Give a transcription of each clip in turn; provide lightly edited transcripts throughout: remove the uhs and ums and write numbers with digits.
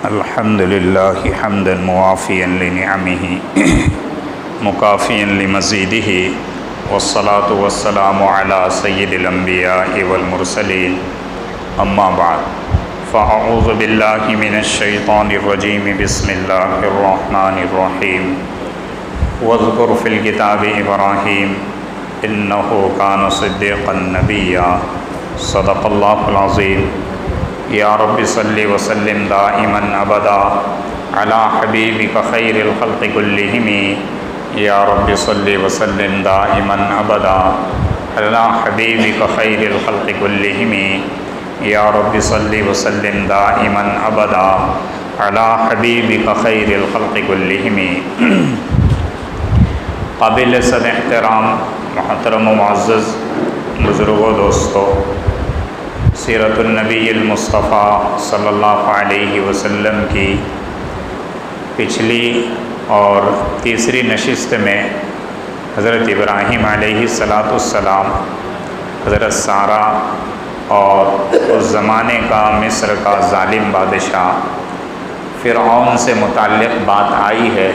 الحمد لله حمدا موافيا لنعمه مكافيا لمزيده والصلاة والسلام على سيد الأنبياء والمرسلين أما بعد فأعوذ بالله من الشيطان الرجيم بسم الله الرحمن الرحيم واذكر في الكتاب إبراهيم إنه كان صديقا نبيا صدق الله العظيم یا رب صلی وسلم دائما ابدا علی حبیبک خیر الخلق کلہم یا رب صلی وسلم دائما ابدا علی حبیبک خیر الخلق کلہم یا رب صلی وسلم دائما ابدا علی حبیبک خیر الخلق کلہم۔ قابل صد احترام محترم و معزز بزرگوں دوستو، سیرت النبی المصطفیٰ صلی اللہ علیہ وسلم کی پچھلی اور تیسری نشست میں حضرت ابراہیم علیہ السلام، حضرت سارہ اور اس زمانے کا مصر کا ظالم بادشاہ فرعون سے متعلق بات آئی ہے۔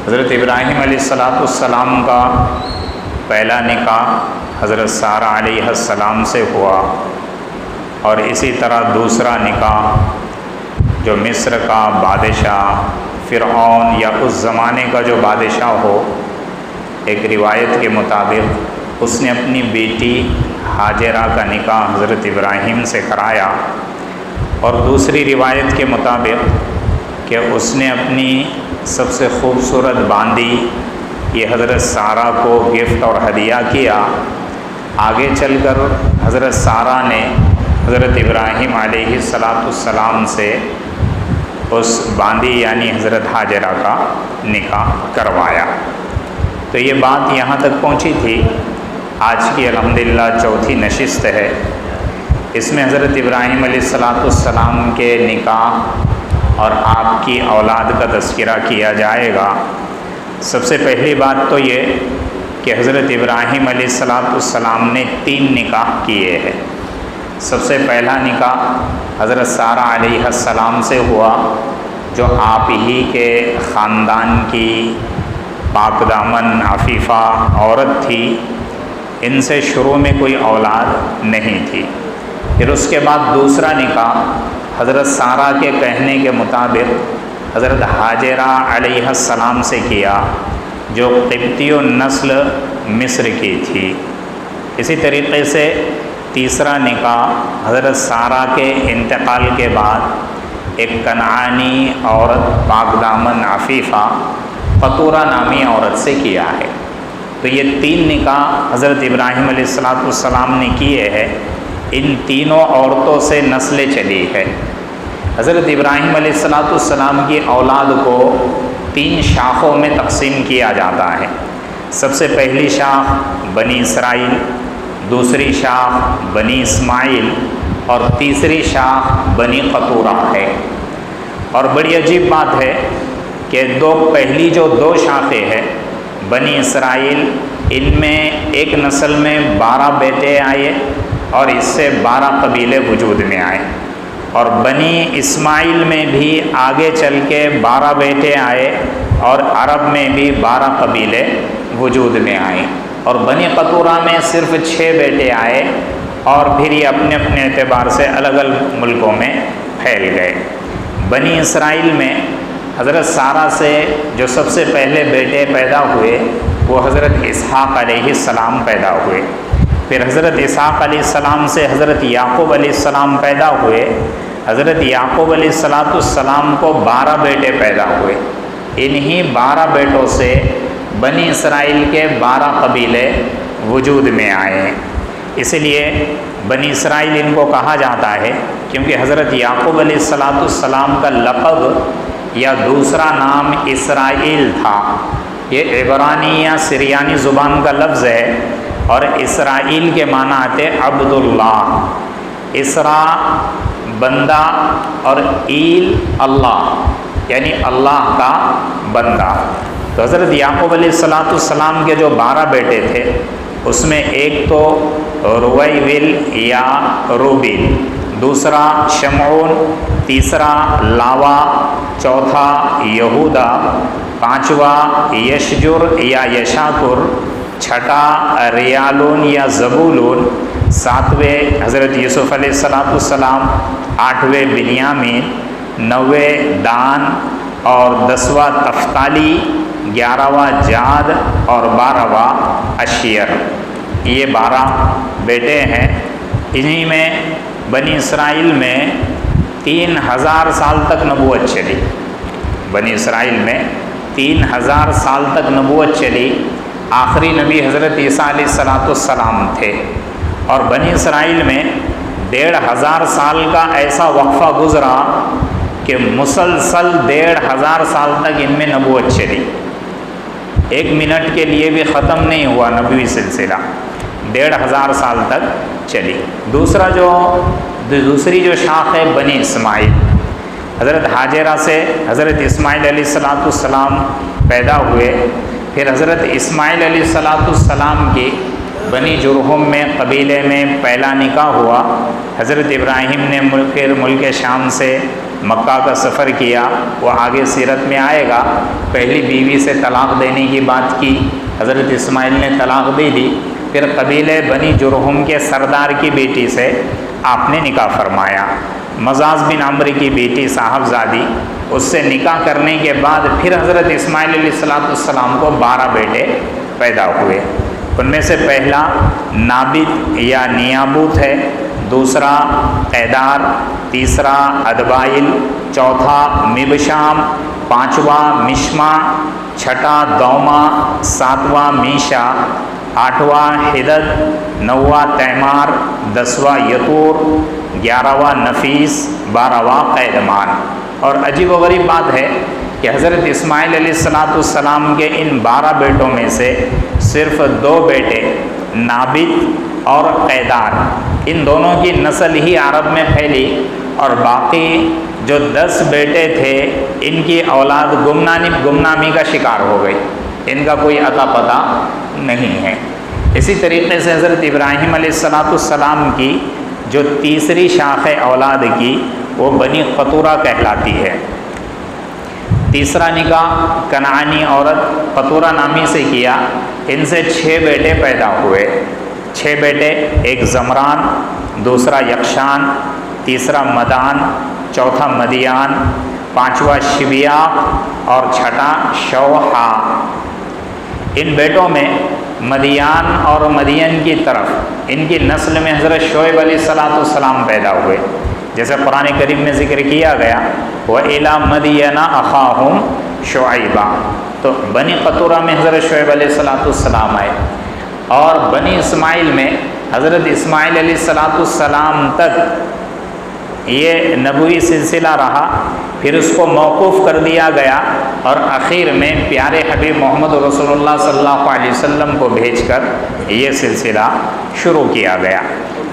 حضرت ابراہیم علیہ السلام کا پہلا نکاح حضرت سارہ علیہ السلام سے ہوا، اور اسی طرح دوسرا نکاح جو مصر کا بادشاہ فرعون یا اس زمانے کا جو بادشاہ ہو، ایک روایت کے مطابق اس نے اپنی بیٹی ہاجرہ کا نکاح حضرت ابراہیم سے کرایا، اور دوسری روایت کے مطابق کہ اس نے اپنی سب سے خوبصورت باندی یہ حضرت سارہ کو گفٹ اور ہدیہ کیا۔ آگے چل کر حضرت سارہ نے حضرت ابراہیم علیہ السلام سے اس باندی یعنی حضرت ہاجرہ کا نکاح کروایا۔ تو یہ بات یہاں تک پہنچی تھی۔ آج کی الحمدللہ چوتھی نشست ہے، اس میں حضرت ابراہیم علیہ السلام کے نکاح اور آپ کی اولاد کا تذکرہ کیا جائے گا۔ سب سے پہلی بات تو یہ کہ حضرت ابراہیم علیہ السلام نے 3 نکاح کیے ہیں۔ سب سے پہلا نکاح حضرت سارہ علیہ السلام سے ہوا، جو آپ ہی کے خاندان کی پاک دامن عفیفہ عورت تھی، ان سے شروع میں کوئی اولاد نہیں تھی۔ پھر اس کے بعد دوسرا نکاح حضرت سارہ کے کہنے کے مطابق حضرت ہاجرہ علیہ السلام سے کیا، جو قبطی نسل مصر کی تھی۔ اسی طریقے سے تیسرا نکاح حضرت سارہ کے انتقال کے بعد ایک کنعانی عورت پاک دامن عفیفہ قطورہ نامی عورت سے کیا ہے۔ تو یہ 3 نکاح حضرت ابراہیم علیہ السلام نے کیے ہیں۔ ان تینوں عورتوں سے نسلیں چلی ہے۔ حضرت ابراہیم علیہ السلام کی اولاد کو 3 شاخوں میں تقسیم کیا جاتا ہے۔ سب سے پہلی شاخ بنی اسرائیل، دوسری شاخ بنی اسماعیل، اور تیسری شاخ بنی قطورہ ہے۔ اور بڑی عجیب بات ہے کہ پہلی جو 2 شاخیں ہیں بنی اسرائیل، ان میں ایک نسل میں 12 بیٹے آئے اور اس سے 12 قبیلے وجود میں آئے، اور بنی اسماعیل میں بھی آگے چل کے 12 بیٹے آئے اور عرب میں بھی 12 قبیلے وجود میں آئے، اور بنی قطورہ میں صرف 6 بیٹے آئے، اور پھر یہ اپنے اپنے اعتبار سے الگ الگ ملکوں میں پھیل گئے۔ بنی اسرائیل میں حضرت سارہ سے جو سب سے پہلے بیٹے پیدا ہوئے وہ حضرت اسحاق علیہ السلام پیدا ہوئے۔ پھر حضرت اسحاق علیہ السلام سے حضرت یعقوب علیہ السلام پیدا ہوئے۔ حضرت یعقوب علیہ السلام کو 12 بیٹے پیدا ہوئے۔ انہی 12 بیٹوں سے بنی اسرائیل کے 12 قبیلے وجود میں آئے۔ اس لیے بنی اسرائیل ان کو کہا جاتا ہے کیونکہ حضرت یعقوب علیہ السلام کا لقب یا دوسرا نام اسرائیل تھا۔ یہ عبرانی یا سریانی زبان کا لفظ ہے، اور اسرائیل کے معنی آتے عبداللہ۔ اسرا بندہ اور ایل اللہ، یعنی اللہ کا بندہ۔ تو حضرت یعقوب علیہ السلام کے جو 12 بیٹے تھے، اس میں ایک تو رویویل یا روبیل، دوسرا شمعون، تیسرا لاوا، چوتھا یہودا، پانچواں یشجر یا یشاکر، چھٹا ریالون یا زبولون، ساتویں حضرت یوسف علیہ السلام، آٹھویں بنیامین، نویں دان اور 10واں تفتالی، 11واں جاد اور 12واں اشیر۔ یہ 12 بیٹے ہیں۔ انہی میں بنی اسرائیل میں 3000 سال تک نبوت چلی۔ بنی اسرائیل میں 3000 سال تک نبوت چلی۔ آخری نبی حضرت عیسیٰ علیہ السلام تھے، اور بنی اسرائیل میں 1500 سال کا ایسا وقفہ گزرا کہ مسلسل 1500 سال تک ان میں نبوت چلی۔ 1 منٹ کے لیے بھی ختم نہیں ہوا نبوی سلسلہ، 1500 سال تک چلی۔ دوسری جو شاخ ہے بنی اسماعیل، حضرت حاجرہ سے حضرت اسماعیل علیہ السلام پیدا ہوئے۔ پھر حضرت اسماعیل علیہ السلام کی بنی جرہم میں قبیلے میں پہلا نکاح ہوا۔ حضرت ابراہیم نے پھر ملک شام سے مکہ کا سفر کیا، وہ آگے سیرت میں آئے گا۔ پہلی بیوی سے طلاق دینے کی بات کی، حضرت اسماعیل نے طلاق دے دی۔ پھر قبیلے بنی جرہم کے سردار کی بیٹی سے آپ نے نکاح فرمایا، مزاز بن عمرو کی بیٹی صاحبزادی، اس سے نکاح کرنے کے بعد پھر حضرت اسماعیل علیہ السلام کو 12 بیٹے پیدا ہوئے۔ ان میں سے پہلا نابت یا نیابوت ہے، دوسرا قیدار، تیسرا ادبائل، چوتھا مبشام، پانچواں مشما، چھٹا دوما، ساتواں میشا، آٹھواں حدد، نواں تیمار، 10واں یتور، 11واں نفیس، 12واں قیدمان۔ اور عجیب و غریب بات ہے کہ حضرت اسماعیل علیہ السلام کے ان 12 بیٹوں میں سے صرف 2 بیٹے نابت اور قیدار، ان دونوں کی نسل ہی عرب میں پھیلی، اور باقی جو 10 بیٹے تھے ان کی اولاد گمنامی کا شکار ہو گئی، ان کا کوئی عطا پتہ نہیں ہے۔ اسی طریقے سے حضرت ابراہیم علیہ السلام کی جو تیسری شاخ اولاد کی وہ بنی قطورہ کہلاتی ہے۔ تیسرا نکاح کنعانی عورت قطورہ نامی سے کیا، ان سے 6 بیٹے پیدا ہوئے۔ 6 بیٹے، ایک زمران، دوسرا یکشان، تیسرا مدان، چوتھا مدیان، پانچواں شبیاق اور چھٹا شوحا۔ ان بیٹوں میں مدیان اور مدین کی طرف ان کی نسل میں حضرت شعیب علیہ السلام پیدا ہوئے، جیسے قرآن کریم میں ذکر کیا گیا وَإِلَى مَدْيَنَ أَخَاهُمْ شُعَيْبًا۔ تو بنی قطورہ میں حضرت شعیب علیہ السلام آئے، اور بنی اسماعیل میں حضرت اسماعیل علیہ السلام تک یہ نبوی سلسلہ رہا، پھر اس کو موقوف کر دیا گیا، اور اخیر میں پیارے حبیب محمد رسول اللہ صلی اللہ علیہ وسلم کو بھیج کر یہ سلسلہ شروع کیا گیا۔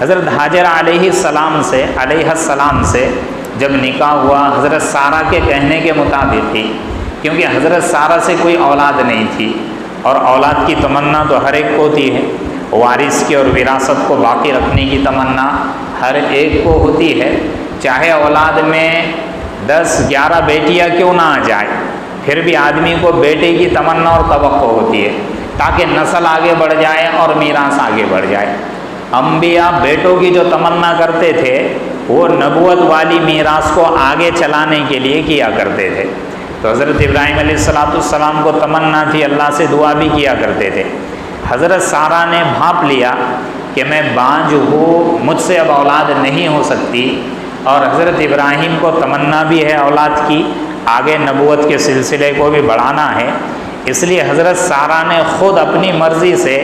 حضرت حاجرہ علیہ السلام سے جب نکاح ہوا، حضرت سارہ کے کہنے کے مطابق ہی، کیونکہ حضرت سارہ سے کوئی اولاد نہیں تھی، اور اولاد کی تمنا تو ہر ایک کو ہوتی ہے، وارث کی اور وراثت کو باقی رکھنے کی تمنا ہر ایک کو ہوتی ہے، چاہے اولاد میں 10-11 بیٹیاں کیوں نہ آ جائے، پھر بھی آدمی کو بیٹے کی تمنا اور توقع ہوتی ہے تاکہ نسل آگے بڑھ جائے اور میراث آگے بڑھ جائے۔ انبیاء بیٹوں کی جو تمنا کرتے تھے وہ نبوت والی میراث کو آگے چلانے کے لیے کیا کرتے تھے۔ تو حضرت ابراہیم علیہ السلام کو تمنا تھی، اللہ سے دعا بھی کیا کرتے تھے۔ حضرت سارہ نے بھانپ لیا کہ میں بانجھ ہوں، مجھ سے اب اولاد نہیں ہو سکتی، اور حضرت ابراہیم کو تمنا بھی ہے اولاد کی، آگے نبوت کے سلسلے کو بھی بڑھانا ہے، اس لیے حضرت سارہ نے خود اپنی مرضی سے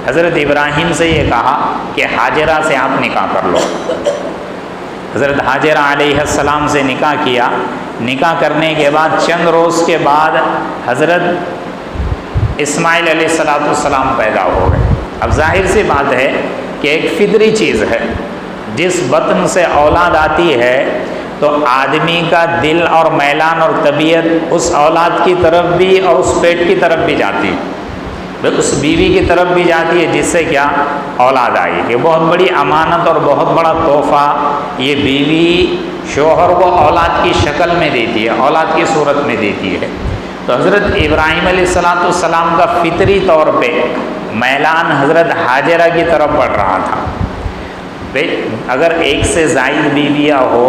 حضرت ابراہیم سے یہ کہا کہ حاجرہ سے آپ نکاح کر لو۔ حضرت حاجرہ علیہ السلام سے نکاح کیا۔ نکاح کرنے کے بعد چند روز کے بعد حضرت اسماعیل علیہ السلام پیدا ہو گئے۔ اب ظاہر سی بات ہے کہ ایک فطری چیز ہے، جس بطن سے اولاد آتی ہے تو آدمی کا دل اور میلان اور طبیعت اس اولاد کی طرف بھی اور اس پیٹ کی طرف بھی جاتی ہے۔ اس بیوی کی طرف بھی جاتی ہے جس سے کیا اولاد آئی کہ بہت بڑی امانت اور بہت بڑا تحفہ یہ بیوی شوہر کو اولاد کی شکل میں دیتی ہے، اولاد کی صورت میں دیتی ہے۔ تو حضرت ابراہیم علیہ السلام کا فطری طور پہ میلان حضرت حاجرہ کی طرف بڑھ رہا تھا۔ اگر ایک سے زائد بیویاں ہو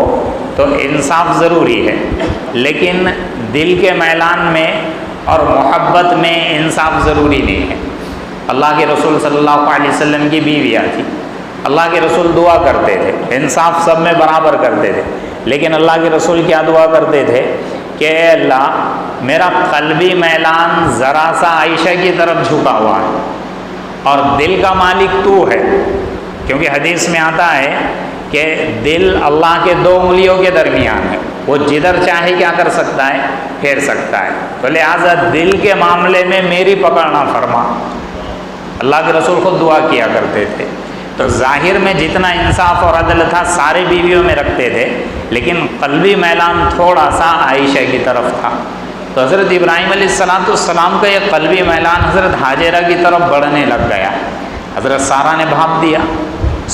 تو انصاف ضروری ہے، لیکن دل کے میلان میں اور محبت میں انصاف ضروری نہیں ہے۔ اللہ کے رسول صلی اللہ علیہ وسلم کی بیویاں تھی، اللہ کے رسول دعا کرتے تھے، انصاف سب میں برابر کرتے تھے، لیکن اللہ کے رسول کیا دعا کرتے تھے کہ اے اللہ میرا قلبی میلان ذرا سا عائشہ کی طرف جھکا ہوا ہے اور دل کا مالک تو ہے، کیونکہ حدیث میں آتا ہے کہ دل اللہ کے 2 انگلیوں کے درمیان ہے، وہ جدھر چاہے کیا کر سکتا ہے، پھیر سکتا ہے، تو لہٰذا دل کے معاملے میں میری پکڑنا فرما۔ اللہ کے رسول خود دعا کیا کرتے تھے، تو ظاہر میں جتنا انصاف اور عدل تھا سارے بیویوں میں رکھتے تھے، لیکن قلبی میلان تھوڑا سا عائشہ کی طرف تھا۔ تو حضرت ابراہیم علیہ السلام کا یہ قلبی میلان حضرت حاجرہ کی طرف بڑھنے لگ گیا۔ حضرت سارہ نے بھاپ دیا،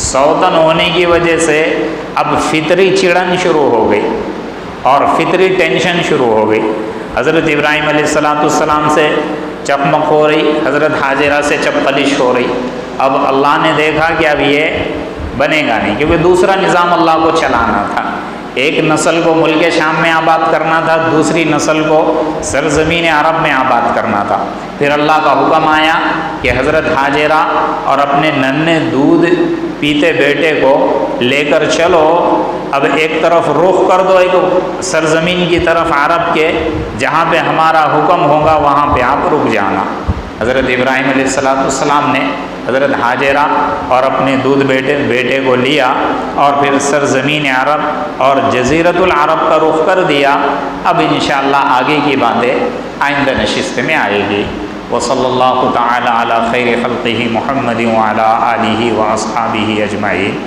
سوتن ہونے کی وجہ سے اب فطری چڑن شروع ہو گئی اور فطری ٹینشن شروع ہو گئی۔ حضرت ابراہیم علیہ السلام سے چکمک ہو رہی، حضرت حاجرہ سے چپقلش ہو رہی۔ اب اللہ نے دیکھا کہ اب یہ بنے گا نہیں، کیونکہ دوسرا نظام اللہ کو چلانا تھا۔ ایک نسل کو ملک شام میں آباد کرنا تھا، دوسری نسل کو سرزمین عرب میں آباد کرنا تھا۔ پھر اللہ کا حکم آیا کہ حضرت حاجرہ اور اپنے ننھے دودھ پیتے بیٹے کو لے کر چلو، اب ایک طرف رخ کر دو ایک سرزمین کی طرف عرب کے، جہاں پہ ہمارا حکم ہوگا وہاں پہ آپ رک جانا۔ حضرت ابراہیم علیہ السلام نے حضرت حاجرہ اور اپنے دودھ بیٹے کو لیا اور پھر سرزمین عرب اور جزیرت العرب کا رخ کر دیا۔ اب انشاءاللہ آگے کی باتیں آئندہ نشست میں آئے گی۔ وصلی اللہ تعالی علی خیر خلقہ محمد وعلی آلہ واصحابہ اجمعین۔